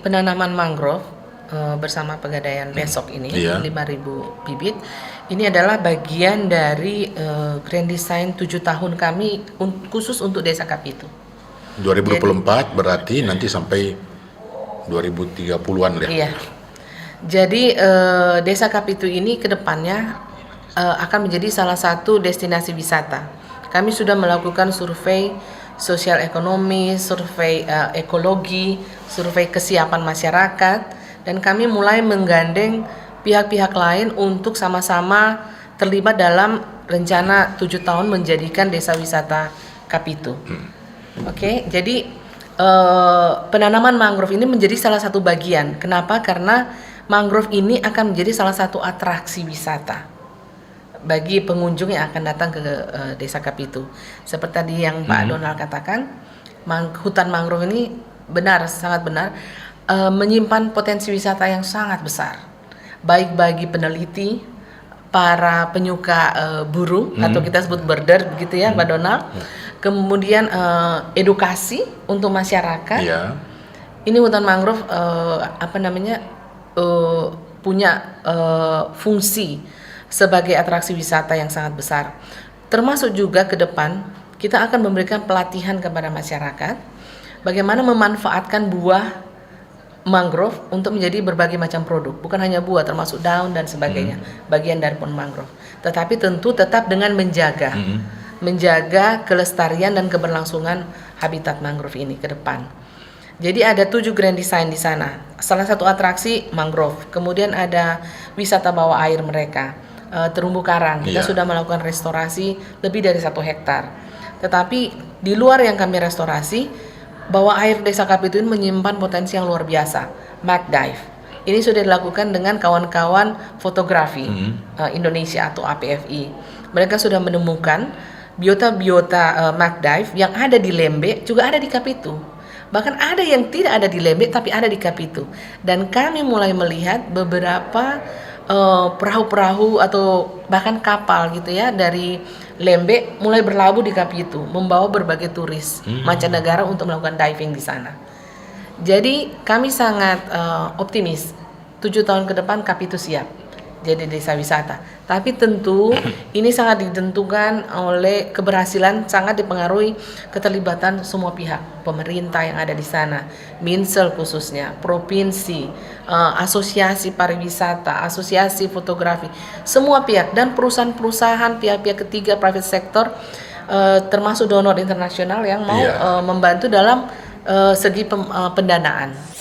Penanaman mangrove bersama Pegadaian besok ini, Iya. 5.000 bibit. Ini adalah bagian dari grand design 7 tahun kami khusus untuk Desa Kapitu. 2024 berarti nanti sampai 2030-an ya. Iya. Jadi Desa Kapitu ini ke depannya akan menjadi salah satu destinasi wisata. Kami sudah melakukan survei sosial ekonomi, survei ekologi, survei kesiapan masyarakat, dan kami mulai menggandeng pihak-pihak lain untuk sama-sama terlibat dalam rencana 7 tahun menjadikan desa wisata Kapitu. Oke, jadi penanaman mangrove ini menjadi salah satu bagian. Kenapa? Karena mangrove ini akan menjadi salah satu atraksi wisata bagi pengunjung yang akan datang ke Desa Kapitu. Seperti tadi yang Pak Donald katakan, hutan mangrove ini sangat benar, menyimpan potensi wisata yang sangat besar, baik bagi peneliti, para penyuka burung atau kita sebut birder begitu ya, Pak Donald. Kemudian edukasi untuk masyarakat. Iya. Ini hutan mangrove punya fungsi sebagai atraksi wisata yang sangat besar. Termasuk juga ke depan kita akan memberikan pelatihan kepada masyarakat bagaimana memanfaatkan buah mangrove untuk menjadi berbagai macam produk. Bukan hanya buah, termasuk daun dan sebagainya, bagian dari pohon mangrove. Tetapi tentu tetap dengan menjaga kelestarian dan keberlangsungan habitat mangrove ini ke depan. Jadi ada 7 grand design di sana. Salah satu atraksi mangrove. Kemudian ada wisata bawah air mereka. Terumbu karang, kita sudah melakukan restorasi lebih dari 1 hektar. Tetapi di luar yang kami restorasi, bawah air Desa Kapitu ini menyimpan potensi yang luar biasa, Mac Dive. Ini sudah dilakukan dengan kawan-kawan fotografi Indonesia atau APFI. Mereka sudah menemukan biota-biota Mac Dive yang ada di Lembe juga ada di Kapitu. Bahkan ada yang tidak ada di Lembe tapi ada di Kapitu. Dan kami mulai melihat beberapa perahu-perahu atau bahkan kapal gitu ya dari Lembe mulai berlabuh di Kapitu, membawa berbagai turis mancanegara untuk melakukan diving di sana. Jadi kami sangat optimis 7 tahun ke depan Kapitu siap jadi desa wisata. Tapi tentu ini sangat ditentukan oleh keberhasilan, sangat dipengaruhi keterlibatan semua pihak, pemerintah yang ada di sana, Minsel khususnya, provinsi, asosiasi pariwisata, asosiasi fotografi, semua pihak dan perusahaan-perusahaan, pihak-pihak ketiga, private sector, termasuk donor internasional yang mau membantu dalam segi pendanaan.